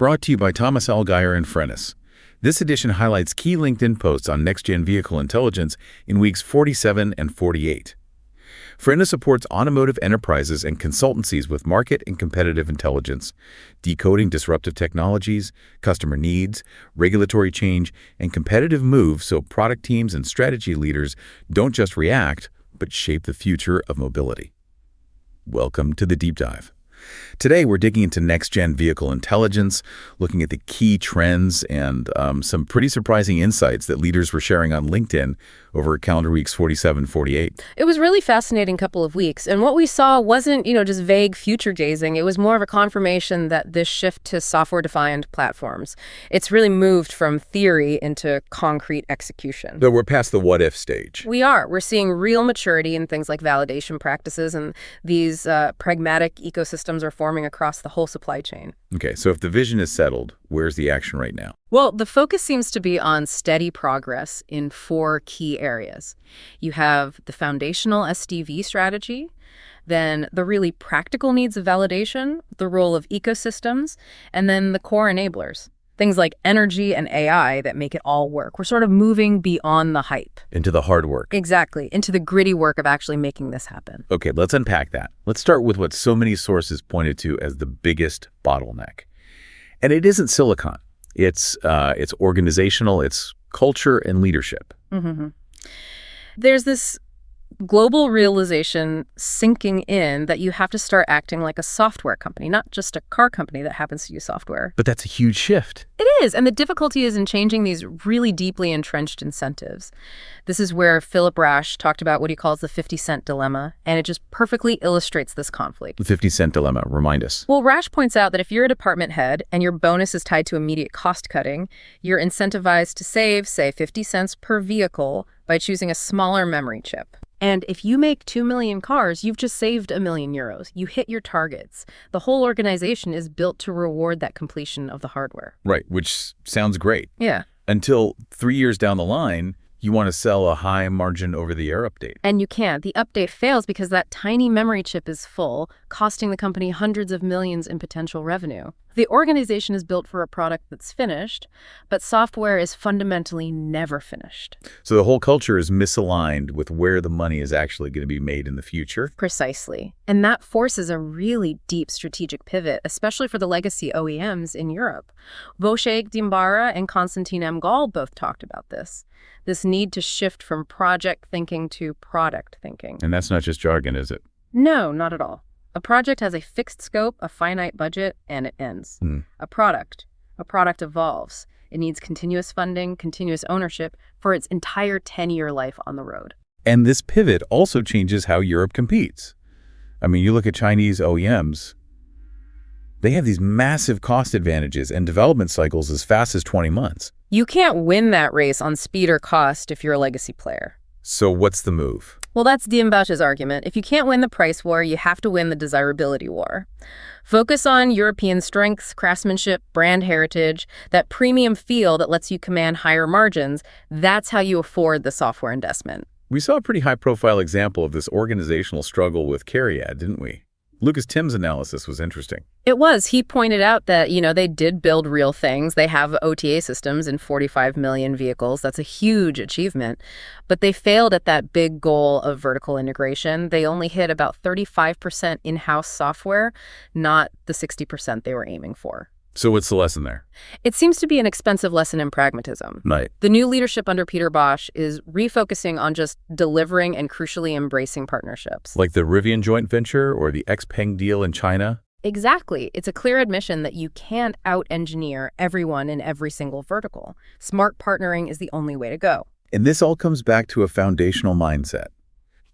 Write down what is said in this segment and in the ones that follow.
brought to you by Thomas Allgeier and Frennis. This edition highlights key LinkedIn posts on next-gen vehicle intelligence in weeks 47 and 48. Frennis supports automotive enterprises and consultancies with market and competitive intelligence, decoding disruptive technologies, customer needs, regulatory change, and competitive moves so product teams and strategy leaders don't just react, but shape the future of mobility. Welcome to the Deep Dive. Today, we're digging into next-gen vehicle intelligence, looking at the key trends and some pretty surprising insights that leaders were sharing on LinkedIn over calendar weeks 47-48. It was really fascinating couple of weeks. And what we saw wasn't, just vague future gazing. It was more of a confirmation that this shift to software-defined platforms, it's really moved from theory into concrete execution. Though we're past the what-if stage. We are. We're seeing real maturity in things like validation practices, and these pragmatic ecosystems are forming across the whole supply chain. Okay, so if the vision is settled, where's the action right now? Well, the focus seems to be on steady progress in 4 key areas. You have the foundational SDV strategy, then the really practical needs of validation, the role of ecosystems, and then the core enablers. Things like energy and AI that make it all work. We're sort of moving beyond the hype. Into the hard work. Exactly, into the gritty work of actually making this happen. Okay, let's unpack that. Let's start with what so many sources pointed to as the biggest bottleneck. And it isn't silicon. It's organizational, it's culture and leadership. Mm-hmm. There's this global realization sinking in that you have to start acting like a software company, not just a car company that happens to use software. But that's a huge shift. It is, and the difficulty is in changing these really deeply entrenched incentives. This is where Philip Rash talked about what he calls the 50-cent dilemma, and it just perfectly illustrates this conflict. The 50-cent dilemma, remind us. Well, Rash points out that if you're a department head and your bonus is tied to immediate cost cutting, you're incentivized to save, say, 50 cents per vehicle by choosing a smaller memory chip. And if you make 2 million cars, you've just saved €1 million. You hit your targets. The whole organization is built to reward that completion of the hardware. Right, which sounds great. Yeah. Until 3 years down the line, you want to sell a high margin over-the-air update. And you can't. The update fails because that tiny memory chip is full, costing the company hundreds of millions in potential revenue. The organization is built for a product that's finished, but software is fundamentally never finished. So the whole culture is misaligned with where the money is actually going to be made in the future. Precisely. And that forces a really deep strategic pivot, especially for the legacy OEMs in Europe. Wojciech Dębara and Konstantin M. Gall both talked about this need to shift from project thinking to product thinking. And that's not just jargon, is it? No, not at all. A project has a fixed scope, a finite budget, and it ends. A product evolves. It needs continuous funding, continuous ownership for its entire 10-year life on the road. And this pivot also changes how Europe competes. I mean, you look at Chinese OEMs, they have these massive cost advantages and development cycles as fast as 20 months. You can't win that race on speed or cost if you're a legacy player. So what's the move? Well, that's Dębara's argument. If you can't win the price war, you have to win the desirability war. Focus on European strengths, craftsmanship, brand heritage, that premium feel that lets you command higher margins. That's how you afford the software investment. We saw a pretty high-profile example of this organizational struggle with Cariad, didn't we? Lucas Tim's analysis was interesting. It was. He pointed out that, they did build real things. They have OTA systems in 45 million vehicles. That's a huge achievement. But they failed at that big goal of vertical integration. They only hit about 35% in-house software, not the 60% they were aiming for. So what's the lesson there? It seems to be an expensive lesson in pragmatism. Right. The new leadership under Peter Bosch is refocusing on just delivering and crucially embracing partnerships. Like the Rivian joint venture or the XPeng deal in China? Exactly. It's a clear admission that you can't out-engineer everyone in every single vertical. Smart partnering is the only way to go. And this all comes back to a foundational mindset.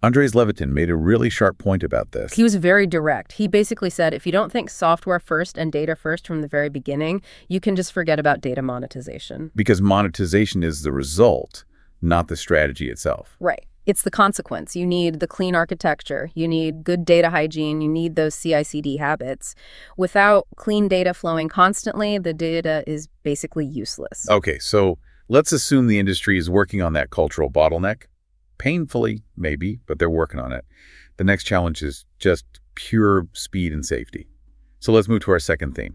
Andres Levitin made a really sharp point about this. He was very direct. He basically said, if you don't think software first and data first from the very beginning, you can just forget about data monetization. Because monetization is the result, not the strategy itself. Right. It's the consequence. You need the clean architecture. You need good data hygiene. You need those CI/CD habits. Without clean data flowing constantly, the data is basically useless. Okay, so let's assume the industry is working on that cultural bottleneck. Painfully, maybe, but they're working on it. The next challenge is just pure speed and safety. So let's move to our second theme.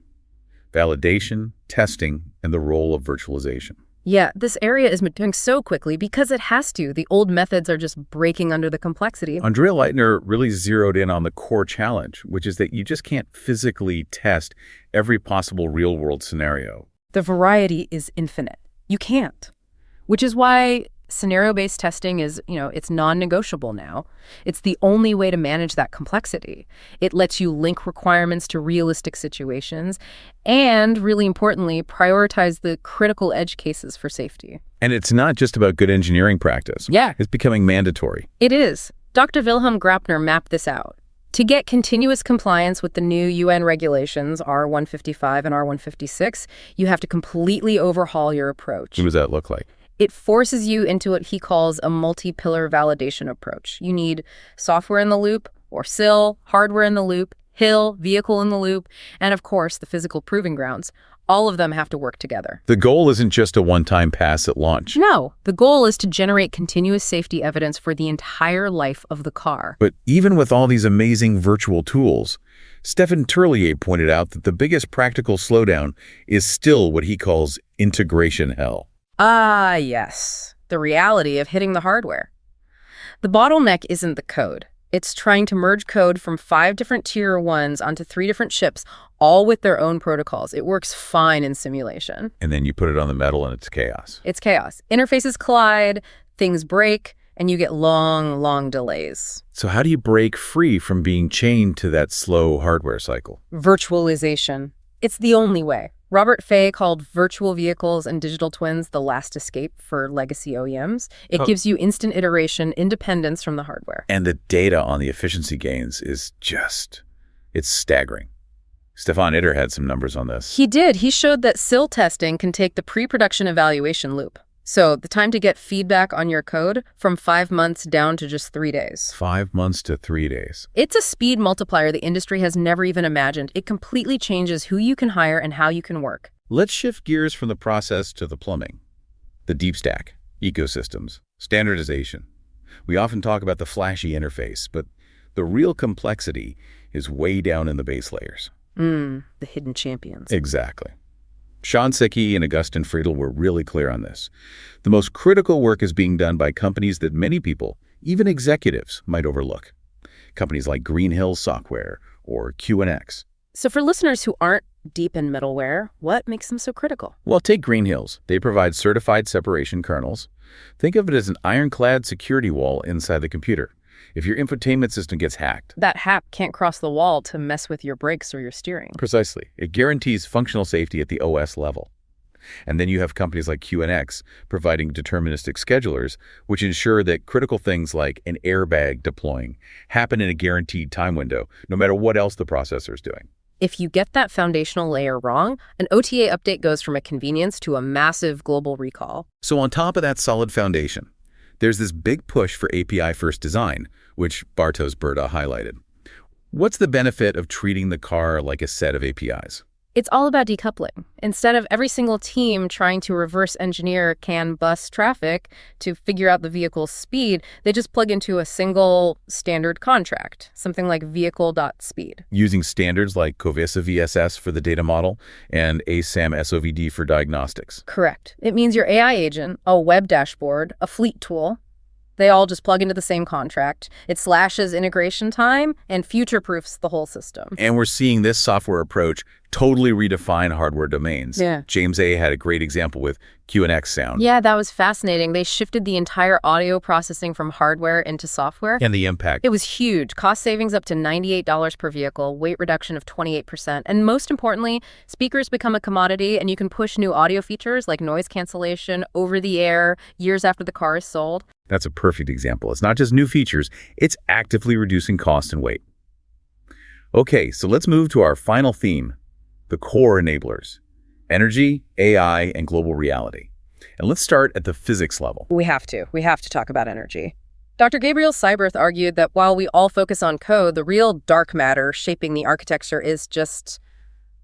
validation, testing, and the role of virtualization. Yeah, this area is maturing so quickly because it has to. The old methods are just breaking under the complexity. Andrea Leitner really zeroed in on the core challenge, which is that you just can't physically test every possible real-world scenario. The variety is infinite. You can't. Which is why scenario-based testing is, it's non-negotiable now. It's the only way to manage that complexity. It lets you link requirements to realistic situations and, really importantly, prioritize the critical edge cases for safety. And it's not just about good engineering practice. Yeah. It's becoming mandatory. It is. Dr. Wilhelm Grapner mapped this out. To get continuous compliance with the new UN regulations, R155 and R156, you have to completely overhaul your approach. What does that look like? It forces you into what he calls a multi-pillar validation approach. You need software in the loop, or SIL, hardware in the loop, HIL, vehicle in the loop, and of course, the physical proving grounds. All of them have to work together. The goal isn't just a one-time pass at launch. No, the goal is to generate continuous safety evidence for the entire life of the car. But even with all these amazing virtual tools, Stefan Turlier pointed out that the biggest practical slowdown is still what he calls integration hell. Ah, yes. The reality of hitting the hardware. The bottleneck isn't the code. It's trying to merge code from 5 different tier 1s onto 3 different chips, all with their own protocols. It works fine in simulation. And then you put it on the metal and it's chaos. It's chaos. Interfaces collide, things break, and you get long, long delays. So how do you break free from being chained to that slow hardware cycle? Virtualization. It's the only way. Robert Fay called virtual vehicles and digital twins the last escape for legacy OEMs. It gives you instant iteration, independence from the hardware. And the data on the efficiency gains is it's staggering. Stefan Itter had some numbers on this. He did. He showed that SIL testing can take the pre-production evaluation loop. So the time to get feedback on your code from 5 months down to just 3 days. 5 months to 3 days. It's a speed multiplier the industry has never even imagined. It completely changes who you can hire and how you can work. Let's shift gears from the process to the plumbing. The deep stack, ecosystems, standardization. We often talk about the flashy interface, but the real complexity is way down in the base layers. The hidden champions. Exactly. Sean Sickie and Augustin Friedel were really clear on this. The most critical work is being done by companies that many people, even executives, might overlook. Companies like Green Hills Software or QNX. So for listeners who aren't deep in middleware, what makes them so critical? Well, take Green Hills. They provide certified separation kernels. Think of it as an ironclad security wall inside the computer. If your infotainment system gets hacked, that hack can't cross the wall to mess with your brakes or your steering. Precisely. It guarantees functional safety at the OS level. And then you have companies like QNX providing deterministic schedulers, which ensure that critical things like an airbag deploying happen in a guaranteed time window, no matter what else the processor is doing. If you get that foundational layer wrong, an OTA update goes from a convenience to a massive global recall. So on top of that solid foundation, there's this big push for API-first design, which Bartosz Burda highlighted. What's the benefit of treating the car like a set of APIs? It's all about decoupling. Instead of every single team trying to reverse engineer CAN-bus traffic to figure out the vehicle's speed, they just plug into a single standard contract, something like vehicle.speed. Using standards like COVISA VSS for the data model and ASAM SOVD for diagnostics. Correct. It means your AI agent, a web dashboard, a fleet tool, they all just plug into the same contract. It slashes integration time and future-proofs the whole system. And we're seeing this software approach totally redefine hardware domains. Yeah. James A. had a great example with QNX Sound. Yeah, that was fascinating. They shifted the entire audio processing from hardware into software. And the impact. It was huge. Cost savings up to $98 per vehicle, weight reduction of 28%. And most importantly, speakers become a commodity and you can push new audio features like noise cancellation over the air years after the car is sold. That's a perfect example. It's not just new features, it's actively reducing cost and weight. Okay, so let's move to our final theme, the core enablers: energy, AI, and global reality. And let's start at the physics level. We have to talk about energy. Dr. Gabriel Seiberth argued that while we all focus on code, the real dark matter shaping the architecture is just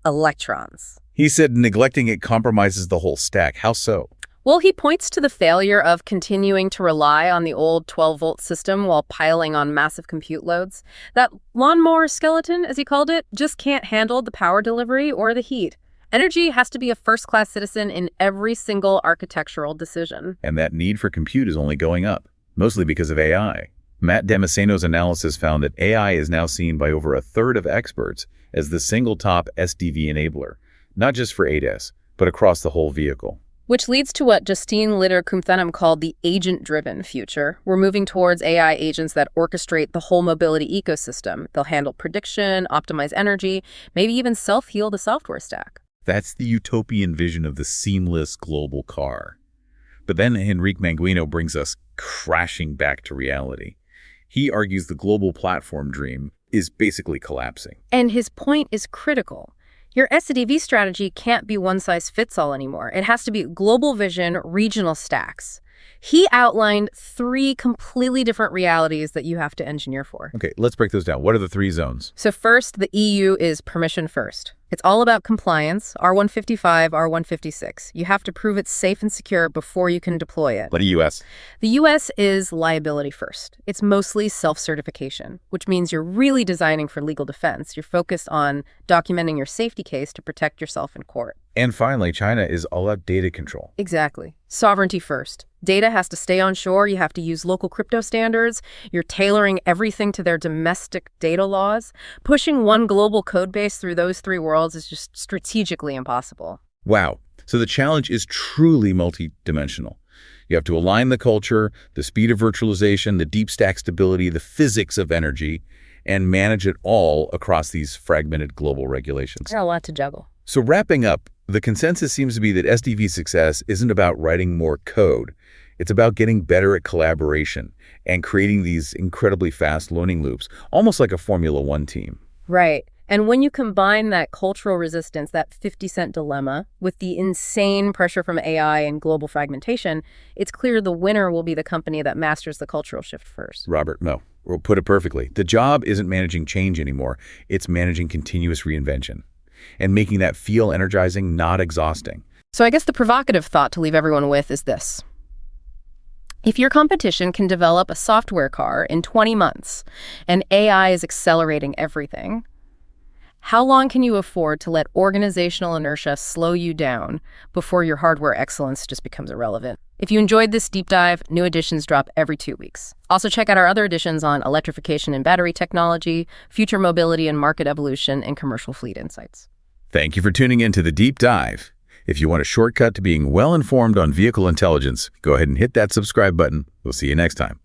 electrons. He said neglecting it compromises the whole stack. How so? Well, he points to the failure of continuing to rely on the old 12-volt system while piling on massive compute loads. That lawnmower skeleton, as he called it, just can't handle the power delivery or the heat. Energy has to be a first-class citizen in every single architectural decision. And that need for compute is only going up, mostly because of AI. Matt Damasceno's analysis found that AI is now seen by over a third of experts as the single top SDV enabler, not just for ADAS, but across the whole vehicle. Which leads to what Justine Litter-Kumthenam called the agent-driven future. We're moving towards AI agents that orchestrate the whole mobility ecosystem. They'll handle prediction, optimize energy, maybe even self-heal the software stack. That's the utopian vision of the seamless global car. But then Enrique Manguino brings us crashing back to reality. He argues the global platform dream is basically collapsing. And his point is critical. Your SDV strategy can't be one-size-fits-all anymore. It has to be global vision, regional stacks. He outlined 3 completely different realities that you have to engineer for. Okay, let's break those down. What are the 3 zones? So first, the EU is permission first. It's all about compliance, R155, R156. You have to prove it's safe and secure before you can deploy it. What the US? The US is liability first. It's mostly self-certification, which means you're really designing for legal defense. You're focused on documenting your safety case to protect yourself in court. And finally, China is all about data control. Exactly. Sovereignty first. Data has to stay onshore. You have to use local crypto standards. You're tailoring everything to their domestic data laws. Pushing one global code base through those 3 worlds is just strategically impossible. Wow. So the challenge is truly multidimensional. You have to align the culture, the speed of virtualization, the deep stack stability, the physics of energy, and manage it all across these fragmented global regulations. Got a lot to juggle. So wrapping up, the consensus seems to be that SDV success isn't about writing more code. It's about getting better at collaboration and creating these incredibly fast learning loops, almost like a Formula One team. Right. And when you combine that cultural resistance, that 50-cent dilemma, with the insane pressure from AI and global fragmentation, it's clear the winner will be the company that masters the cultural shift first. Robert, no, we'll put it perfectly. The job isn't managing change anymore. It's managing continuous reinvention and making that feel energizing, not exhausting. So I guess the provocative thought to leave everyone with is this. If your competition can develop a software car in 20 months and AI is accelerating everything, how long can you afford to let organizational inertia slow you down before your hardware excellence just becomes irrelevant? If you enjoyed this deep dive, new editions drop every 2 weeks. Also check out our other editions on electrification and battery technology, future mobility and market evolution, and commercial fleet insights. Thank you for tuning in to The Deep Dive. If you want a shortcut to being well-informed on vehicle intelligence, go ahead and hit that subscribe button. We'll see you next time.